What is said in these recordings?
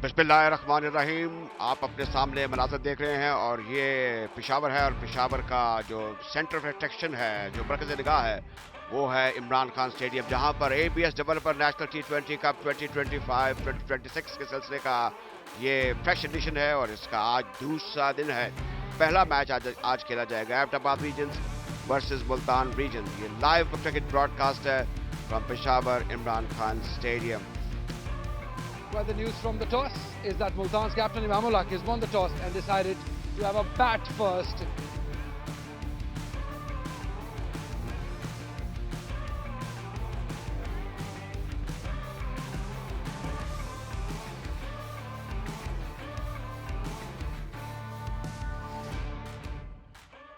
बिस्मिल्लाहिर्रहमानिर्रहीम। आप अपने सामने मनाज़र देख रहे हैं और ये पेशावर है और पेशावर का जो सेंटर ऑफ अट्रैक्शन है, जो मरकज़ निगाह है, वो है इमरान खान स्टेडियम, जहां पर एबीएस डेवलपर नेशनल टी20 कप 2025-2026 के सिलसिले का ये फ्रेश एडिशन है और इसका आज दूसरा दिन है। पहला मैच आज खेला जाएगा Abbottabad region versus Multan region. ये लाइव क्रिकेट ब्रॉडकास्ट है from Peshawar Imran Khan stadium. Well, the news from the toss is that Multan's captain Imamul Haq has won the toss and decided to have a bat first.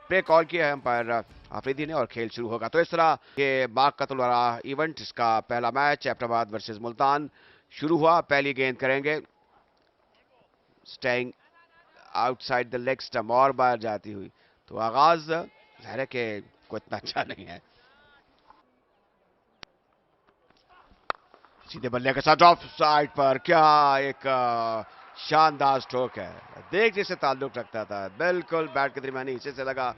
Play call किया है umpire Afridi ने और खेल शुरू होगा। तो इस तरह ये बाग कतलवारा इवेंट, इसका पहला मैच एबटाबाद वर्सेस मुल्तान शुरू हुआ। पहली गेंद करेंगे, staying outside the leg stump और बाहर जाती हुई, तो आगाज जाहिर है कि कोई इतना अच्छा नहीं है। सीधे बल्ले के साथ ऑफ साइड पर क्या एक शानदार स्ट्रोक है, देखने से ताल्लुक रखता था, बिल्कुल बैट के दरमियानी हिस्से से लगा।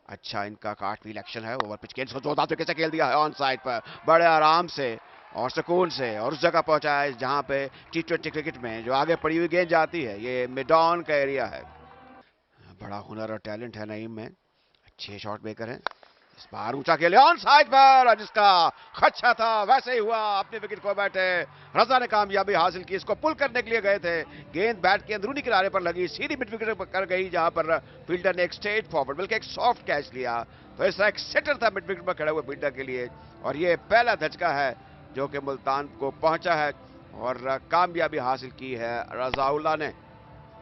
अच्छा इनका कार्टव्हील एक्शन है, ओवर पिच गेंद को जोरदार तरीके से खेल दिया है ऑन साइड पर, बड़े आराम से और सुकून से, और उस जगह पहुंचा है जहां पे टी20 क्रिकेट में जो आगे पड़ी हुई गेंद जाती है, ये मिड ऑन का एरिया है। बड़ा हुनर और टैलेंट है नईम में, अच्छे शॉट मेकर हैं। इस बार ऊंचा खेले ऑन साइड पर, जिसका खदशा था वैसे ही हुआ, अपने विकेट को बैठे रजा ने कामयाबी हासिल की। इसको पुल करने के लिए गए थे, गेंद बैट के अंदरूनी किनारे पर लगी, सीधी मिड विकेट पर कर गई, जहां पर फील्डर ने एक स्ट्रेट फॉरवर्ड बल्कि एक सॉफ्ट कैच लिया। तो ऐसा एक सेटर था मिड विकेट पर खड़े हुए फील्डर के लिए, और ये पहला धचका है जो कि मुल्तान को पहुंचा है और कामयाबी हासिल की है रजाउल्लाह ने।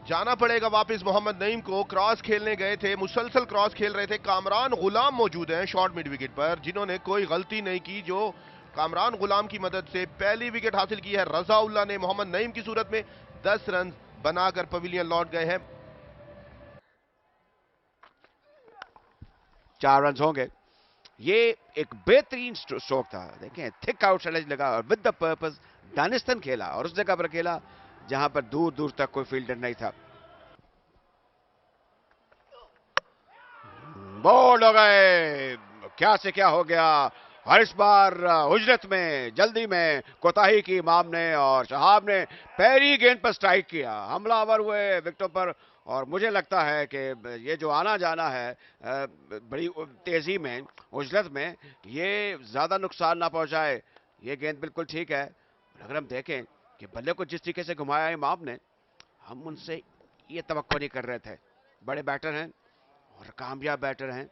जाना पड़ेगा वापस मोहम्मद नईम को, क्रॉस खेलने गए थे, मुसलसल क्रॉस खेल रहे थे। कामरान गुलाम मौजूद हैं शॉर्ट मिड विकेट पर, जिन्होंने कोई गलती नहीं की, जो कामरान गुलाम की मदद से पहली विकेट हासिल की है रजाउल्लाह ने। मोहम्मद नईम की सूरत में 10 रन बनाकर पवेलियन लौट गए हैं। 4 रन होंगे। ये एक बेहतरीन स्ट्रोक था, देखें थिक आउटसाइड एज लगा और विद द पर्पस दानिस्तान खेला, और उस जगह पर खेला जहां पर दूर दूर तक कोई फील्डर नहीं था। बोल्ड हो गए, क्या से क्या हो गया, और इस बार उजरत में जल्दी में कोताही की इमाम ने, और शहाब ने पैरी गेंद पर स्ट्राइक किया, हमलावर हुए विकेटों पर। और मुझे लगता है कि ये जो आना जाना है बड़ी तेजी में उजरत में, ये ज्यादा नुकसान ना पहुंचाए। ये गेंद बिल्कुल ठीक है। अगर हम देखें कि बल्ले को जिस तरीके से घुमाया इमाम ने, हम उनसे ये तवक्को नहीं कर रहे थे। बड़े बैटर हैं और कामयाब बैटर हैं,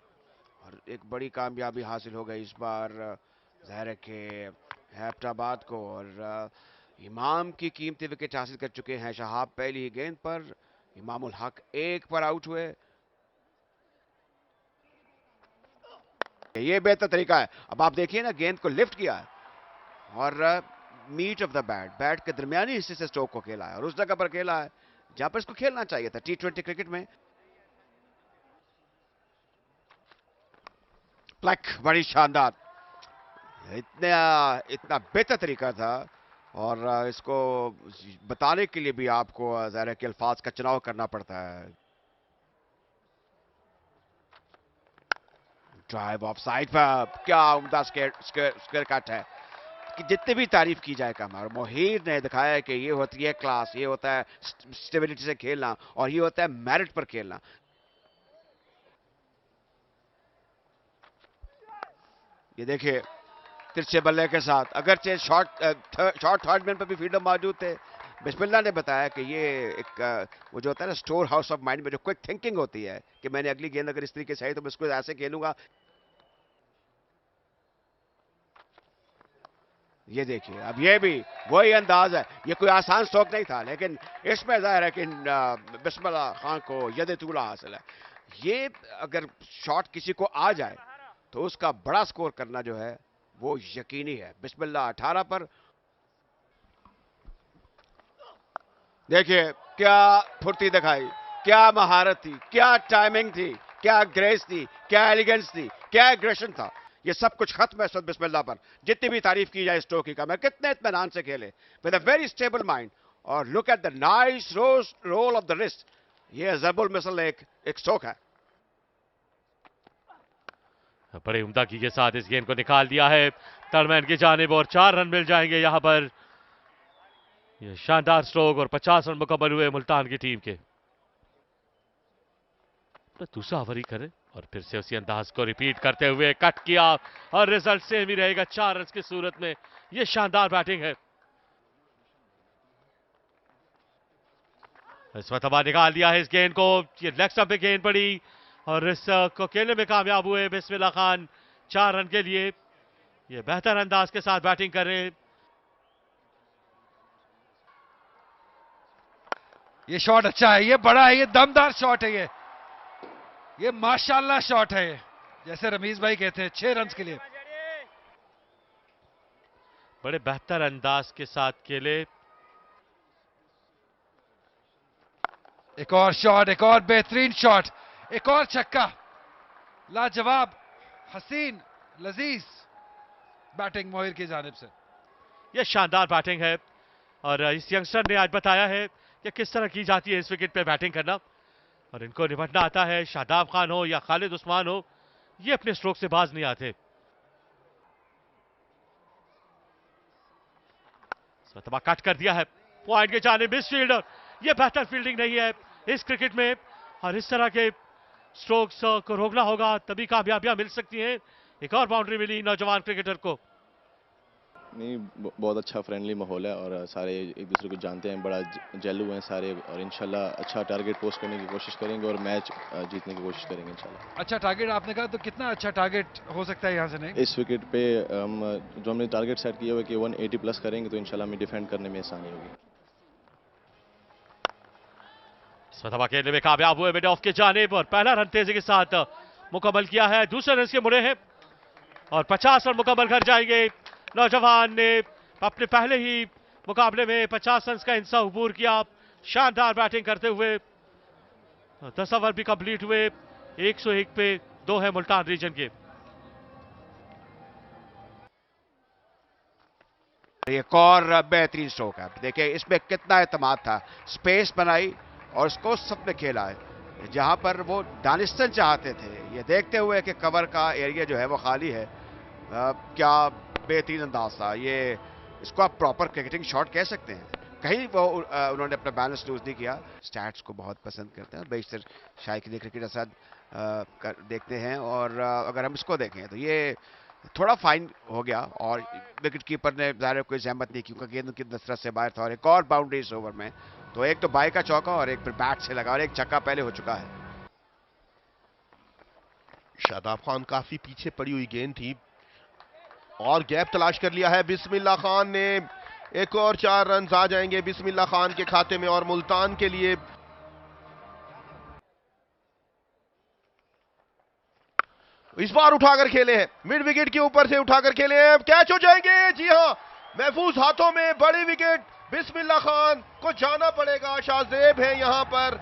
और एक बड़ी कामयाबी हासिल हो गई इस बार ज़ाहिर है कि एबटाबाद को, और इमाम की कीमती विकेट हासिल कर चुके हैं शहाब पहली ही गेंद पर। इमामुल हक 1 पर आउट हुए। ये बेहतर तरीका है। अब आप देखिए ना, गेंद को लिफ्ट किया है और meat of the bat, bat के दरमियानी हिस्से से स्ट्रोक को खेला है, और उस जगह पर खेला है जहां पर इसको खेलना चाहिए था टी20 क्रिकेट में। प्लक बड़ी शानदार, इतना बेहतर तरीका था, और इसको बताने के लिए भी आपको ज़ाहिर है कि अल्फाज का चुनाव करना पड़ता है। ड्राइव ऑफ साइड पर, क्या उम्दा स्क्वायर कट है कि जितनी भी तारीफ की जाए कम। और मोहीर ने दिखाया कि ये होती है क्लास, ये होता है स्टेबिलिटी से खेलना, और ये होता है मेरिट पर खेलना। ये देखिए तिरछे बल्ले के साथ, अगरचे शॉर्ट थर्ड मैन पर भी फील्डर मौजूद थे। बिस्मिल्लाह ने बताया कि ये एक वो जो होता है ना स्टोर हाउस ऑफ माइंड में जो क्विक थिंकिंग होती है कि मैंने अगली गेंद अगर इस तरीके से आई तो मैं इसको ऐसे खेलूंगा। ये देखिए अब ये भी वही अंदाज है। ये कोई आसान स्ट्रोक नहीं था, लेकिन इसमें जाहिर है कि बिस्मिल्लाह खान को यद तूला हासिल है। ये अगर शॉट किसी को आ जाए तो उसका बड़ा स्कोर करना जो है वो यकीनी है। बिस्मिल्लाह 18 पर, देखिए क्या फुर्ती दिखाई, क्या महारत थी, क्या टाइमिंग थी, क्या ग्रेस थी, क्या एलिगेंस थी, क्या एग्रेशन था। ये सब कुछ खत्म है बिस्मिल्लाह पर। जितनी भी तारीफ की जाए स्टोकी का, मैं कितने इत्मीनान से खेले with a very stable mind, और look at the nice roll of the wrist. ये जरबुल मिसल एक स्ट्रोक है। बड़े उम्दगी के साथ इस गेंद को निकाल दिया है टर्नमैन की जानिब और 4 रन मिल जाएंगे यहां पर। यह शानदार स्ट्रोक और 50 रन मुकम्मल हुए मुल्तान की टीम के। तो दूसरा ओवर ही करे और फिर से उसी अंदाज को रिपीट करते हुए कट किया और रिजल्ट सेम ही रहेगा 4 रन की सूरत में। यह शानदार बैटिंग है। इस मरतबा निकाल दिया है इस गेंद को। ये लेग स्टंप पे गेंद पड़ी और इस को खेलने में कामयाब हुए बिस्मिल्लाह खान 4 रन के लिए। ये बेहतर अंदाज के साथ बैटिंग कर रहे हैं। ये शॉट अच्छा है, ये बड़ा है, ये दमदार शॉट है, ये माशाल्लाह शॉट है। जैसे रमीज भाई कहते हैं 6 रन के लिए बड़े बेहतर अंदाज के साथ खेले। एक और शॉट, एक और बेहतरीन शॉट, एक और छक्का। लाजवाब, हसीन, लजीज बैटिंग मोहिर की जानिब से। यह शानदार बैटिंग है और इस यंगस्टर ने आज बताया है कि किस तरह की जाती है इस विकेट पे बैटिंग करना और इनको निपटना आता है। शादाब खान हो या खालिद उस्मान हो, ये अपने स्ट्रोक से बाज नहीं आते। स्वतः कट कर दिया है पॉइंट के जाने मिस फील्डर। ये बेहतर फील्डिंग नहीं है इस क्रिकेट में और इस तरह के स्ट्रोक्स को रोकना होगा तभी कामयाबियां मिल सकती हैं। एक और बाउंड्री मिली नौजवान क्रिकेटर को। नहीं, बहुत अच्छा फ्रेंडली माहौल है और सारे एक दूसरे को जानते हैं, बड़ा जेलू हैं सारे और इंशाल्लाह अच्छा टारगेट पोस्ट करने की कोशिश करेंगे और मैच जीतने की कोशिश करेंगे इंशाल्लाह। अच्छा टारगेट आपने कहा, तो कितना अच्छा टारगेट हो सकता है यहाँ से? नहीं, इस विकेट पे जो हमने टारगेट सेट किया हुआ है कि 180 प्लस करेंगे तो इंशाल्लाह हमें डिफेंड करने में आसानी होगी। स्वतः खेलने में कामयाब हुए मिड ऑफ के जानिब और पहला रन तेजी के साथ मुकम्मल किया है। दूसरे रन के मुड़े हैं और 50 रन मुकम्मल कर जाएंगे। नौजवान ने अपने पहले ही मुकाबले में 50 रन का इंसा अबूर किया शानदार बैटिंग करते हुए। 10 ओवर भी कंप्लीट हुए, 101 पे 2 है मुल्तान रीजन के। एक और बेहतरीन स्ट्रोक है। देखिए इसमें कितना एतमाद था, स्पेस बनाई और उसको सबने खेला है जहां पर वो दानिस्तान चाहते थे। ये देखते हुए कि कवर का एरिया जो है वो खाली है, क्या बेहतरीन अंदाज था। ये इसको आप प्रॉपर क्रिकेटिंग शॉट कह सकते हैं। कहीं वो उन्होंने अपना बैलेंस लूज नहीं किया। स्टैट्स को बहुत पसंद करते हैं बेशतर शायद क्रिकेट असद देखते हैं और अगर हम इसको देखें तो ये थोड़ा फाइन हो गया और विकेट कीपर ने ज़ाहिर कोई जहमत नहीं क्योंकि गेंद की दस्तरस से बाहर था। और एक और बाउंड्री इस ओवर में, तो एक तो बाई का चौका और एक फिर बैट से लगा और एक छक्का पहले हो चुका है। शादाब खान काफी पीछे पड़ी हुई गेंद थी और गैप तलाश कर लिया है बिस्मिल्लाह खान ने। एक और 4 रन आ जाएंगे बिस्मिल्लाह खान के खाते में और मुल्तान के लिए इस बार उठाकर खेले हैं, मिड विकेट के ऊपर से उठाकर खेले हैं, कैच हो जाएंगे। जी हां, महफूज हाथों में बड़ी विकेट। बिस्मिल्लाह खान को जाना पड़ेगा। शाहजेब है यहां पर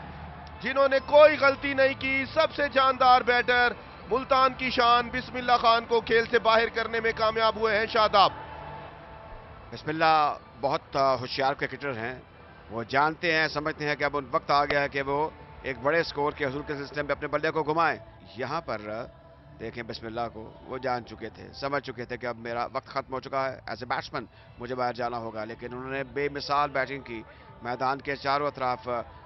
जिन्होंने कोई गलती नहीं की। सबसे जानदार बैटर मुल्तान की शान बिस्मिल्लाह खान को खेल से बाहर करने में कामयाब हुए हैं शादाब। बिस्मिल्लाह बहुत होशियार क्रिकेटर हैं। वो जानते हैं, समझते हैं कि अब उन वक्त आ गया है कि वो एक बड़े स्कोर के हसूल के सिस्टम पे अपने बल्ले को घुमाएं। यहां पर देखें बिस्मिल्लाह को, वो जान चुके थे, समझ चुके थे कि अब मेरा वक्त खत्म हो चुका है, एज ए बैट्समैन मुझे बाहर जाना होगा। लेकिन उन्होंने बेमिसाल बैटिंग की, मैदान के चारों तरफ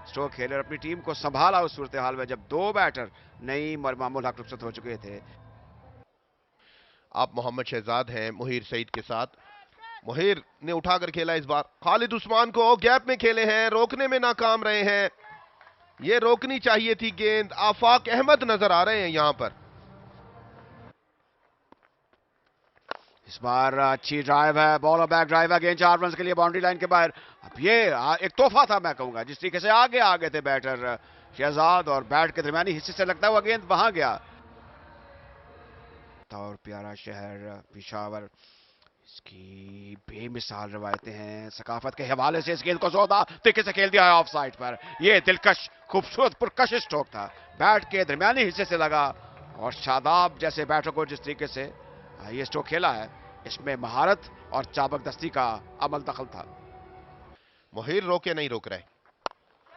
स्ट्रोक खेले और अपनी टीम को संभाला उस सूरत हाल में जब 2 बैटर नईम और मामूल हक रुखसत हो चुके थे। आप मोहम्मद शहजाद हैं मोहिर सईद के साथ। मोहिर ने उठाकर खेला इस बार, खालिद उस्मान को गैप में खेले हैं, रोकने में नाकाम रहे हैं। ये रोकनी चाहिए थी गेंद। आफाक अहमद नजर आ रहे हैं यहां पर। इस बार अच्छी ड्राइव है, बॉल और बैक ड्राइव है, गेंद 4 रन के लिए बाउंड्री लाइन के बाहर। अब ये एक तोहफा था मैं कहूंगा, जिस तरीके से आगे थे बैटर शहजाद और बैट के दरमियानी हिस्से से लगता हुआ गेंद वहां गया। और प्यारा शहर पेशावर, इसकी बेमिसाल रवायतें हैं। सकाफत के हवाले से इस गेंद को जोरदार तरीके से खेल दिया है ऑफ साइड पर। यह दिलकश खूबसूरत पुरकश स्ट्रोक था, बैट के दरमियानी हिस्से से लगा और शादाब जैसे बैटर को जिस तरीके से ये स्ट्रोक खेला है, इसमें महारत और चाबकदस्ती का अमल दखल था। मोहिर रोके नहीं रोक रहे।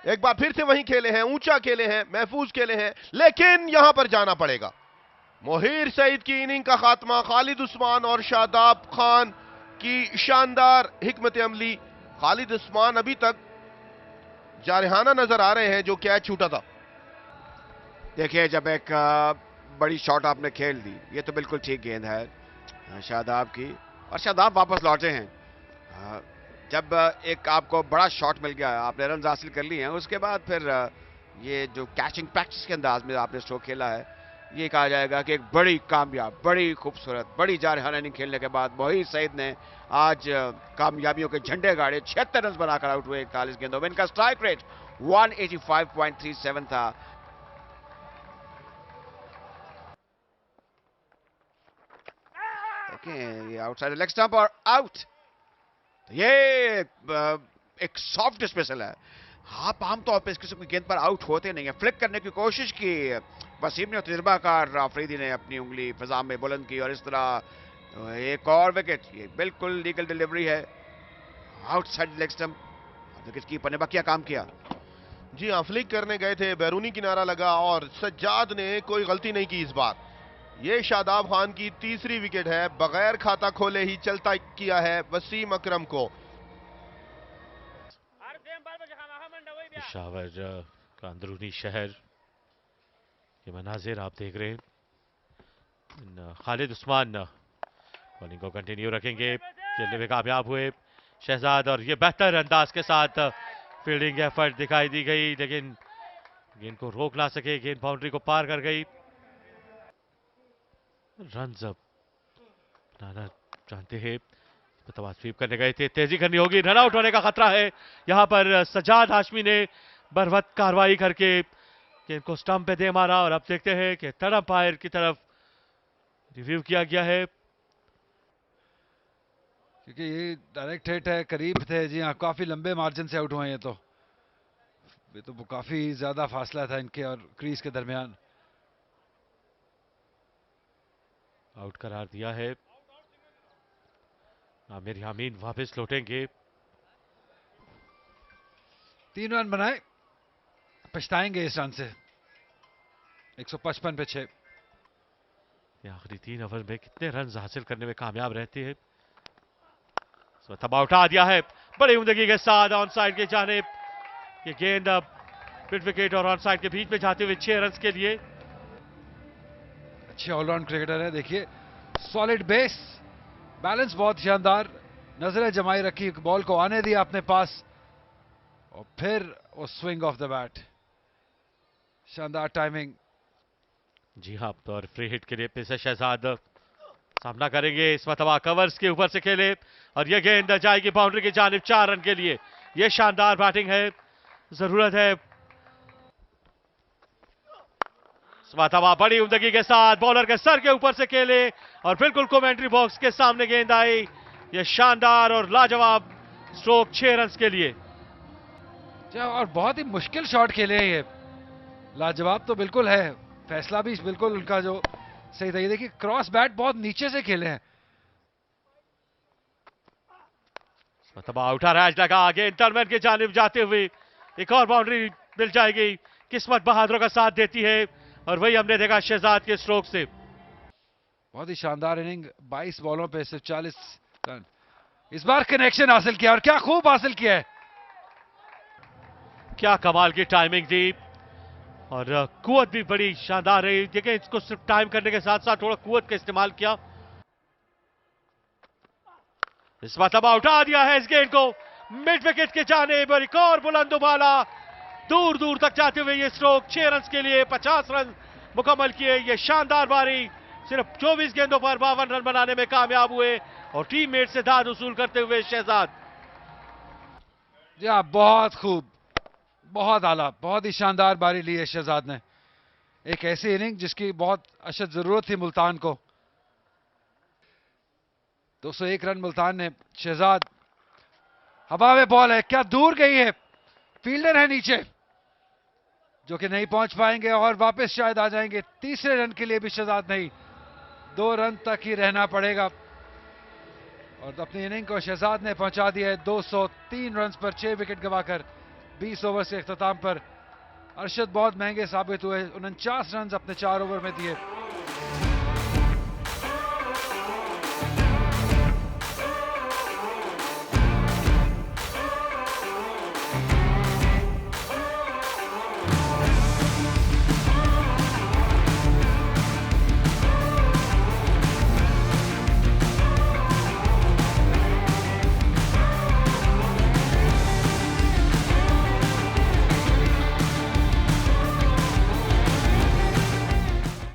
एक बार फिर से वहीं खेले हैं, ऊंचा खेले हैं, महफूज खेले हैं, लेकिन यहां पर जाना पड़ेगा। मोहिर सईद की इनिंग का खात्मा खालिद उस्मान और शादाब खान की शानदार हिकमत अमली। खालिद उस्मान अभी तक जारहाना नजर आ रहे हैं जो कैच छूटा था। देखिए, जब एक बड़ी शॉट आपने खेल दी, ये तो बिल्कुल ठीक गेंद है शादाब की, और शादाब वापस लौटे हैं। जब एक आपको बड़ा शॉट मिल गया, आपने रन हासिल कर लिए हैं, उसके बाद फिर ये जो कैचिंग प्रैक्टिस के अंदाज में आपने स्ट्रोक खेला है, ये कहा जाएगा कि एक बड़ी कामयाब, बड़ी खूबसूरत, बड़ी जारहाना इनिंग खेलने के बाद मोहिर सईद ने आज कामयाबियों के झंडे गाड़े। 76 रन बनाकर आउट हुए 41 गेंदों में। इनका स्ट्राइक रेट 185.37 था। ये आउटसाइड लेग स्टंप और आउट। ये एक सॉफ्ट डिस्मिसल है। आप आमतौर पर इस किस्म की गेंद पर आउट होते नहीं है। फ्लिक करने की कोशिश की वसीम ने, तजुर्बाकार अफरीदी ने अपनी उंगली फिजा में बुलंद की और इस तरह एक और विकेट। ये बिल्कुल लीगल डिलीवरी है, outside leg stump. Wicket keeper ने बकिया काम किया। जी हाँ, फ्लिक करने गए थे, बैरूनी किनारा लगा और सज्जाद ने कोई गलती नहीं की इस बार। ये शादाब खान की तीसरी विकेट है, बगैर खाता खोले ही चलता किया है वसीम अकरम को। पेशावर का अंदरूनी शहर के मनाजिर आप देख रहे हैं। खालिद उस्मान बॉलिंग को कंटिन्यू रखेंगे, खेलने में कामयाब हुए शहजाद, और ये बेहतर अंदाज के साथ फील्डिंग एफर्ट दिखाई दी गई, लेकिन गेंद को रोक ना सके। गेंद बाउंड्री को पार कर गई। रन अब बनाना चाहते हैं, तबाद स्वीप करने गए थे, तेजी करनी होगी, रन आउट होने का खतरा है। यहां पर सज्जाद हाशमी ने बरवक्त कार्रवाई करके गेंद को स्टंप पे दे मारा, और अब देखते हैं कि थर्ड अंपायर की तरफ रिव्यू किया गया है, क्योंकि ये डायरेक्ट हिट है, करीब थे। जी हाँ, काफी लंबे मार्जिन से आउट हुए हैं। ये तो काफी ज्यादा फासला था इनके और क्रीज के दरमियान। आउट करार दिया है। आमिर यामीन वापस लौटेंगे। 3 रन बनाए, पछताएंगे इस रन से। 155 पे 6। आखिरी 3 ओवर में कितने रन हासिल करने में कामयाब रहते हैं। तबाह उठा दिया है बड़ी उम्दगी के साथ ऑन साइड की जानिब। ये गेंद अब मिड विकेट और ऑन साइड के बीच में जाते हुए 6 रन के लिए। अच्छे ऑलराउंड क्रिकेटर है। देखिए, सॉलिड बेस, बैलेंस बहुत शानदार, नजरें जमाई रखी, बॉल को आने दिया अपने पास, और फिर वो स्विंग ऑफ द बैट, शानदार टाइमिंग। जी हाँ, और फ्री हिट के लिए पेसर शहजाद सामना करेंगे। इस मरतबा कवर्स के ऊपर से खेले और यह गेंद जाएगी बाउंड्री की जानिब 4 रन के लिए। यह शानदार बैटिंग है, जरूरत है। इस मरतबा बड़ी उम्दगी के साथ बॉलर के सर के ऊपर से खेले और बिल्कुल कमेंट्री बॉक्स के सामने गेंद आई। यह शानदार और लाजवाब स्ट्रोक 6 रन के लिए। और बहुत ही मुश्किल शॉट खेले हैं ये, लाजवाब तो बिल्कुल है, फैसला भी बिल्कुल उनका जो सही था। ये देखिए, क्रॉस बैट बहुत नीचे से खेले हैं। उठा राज लगा, आगे इंटरमैन की जानिब जाते हुए एक और बाउंड्री मिल जाएगी। किस्मत बहादुरों का साथ देती है और वही हमने देखा शहजाद के स्ट्रोक से। बहुत ही शानदार इनिंग, 22 बॉलों पे सिर्फ 40 रन। इस बार कनेक्शन हासिल किया और क्या खूब हासिल किया है। क्या कमाल की टाइमिंग थी और कुवत भी बड़ी शानदार रही। देखिए, इसको सिर्फ टाइम करने के साथ साथ थोड़ा कुवत का इस्तेमाल किया। इस मरतबा उठा दिया है इस गेंद को मिड विकेट के जाने पर। एक और बुलंद उबाला, दूर दूर तक जाते हुए ये स्ट्रोक 6 रन के लिए। 50 रन मुकम्मल किए। ये शानदार पारी, सिर्फ 24 गेंदों पर 52 रन बनाने में कामयाब हुए और टीममेट से दाद वसूल करते हुए शहजाद। जी हाँ, बहुत खूब, बहुत आला, बहुत ही शानदार बारी ली है शहजाद ने। एक ऐसी इनिंग जिसकी बहुत अशद जरूरत थी मुल्तान को। 201 रन मुल्तान ने। शहजाद हवा में बॉल है, क्या दूर गई है, फील्डर है नीचे जो कि नहीं पहुंच पाएंगे और वापस शायद आ जाएंगे। तीसरे रन के लिए भी शहजाद नहीं, 2 रन तक ही रहना पड़ेगा और अपनी इनिंग को शहजाद ने पहुंचा दिया है 203 रन पर 6 विकेट गंवाकर 20 ओवर से अख्ताम पर। अरशद बहुत महंगे साबित हुए, 49 रन अपने 4 ओवर में दिए।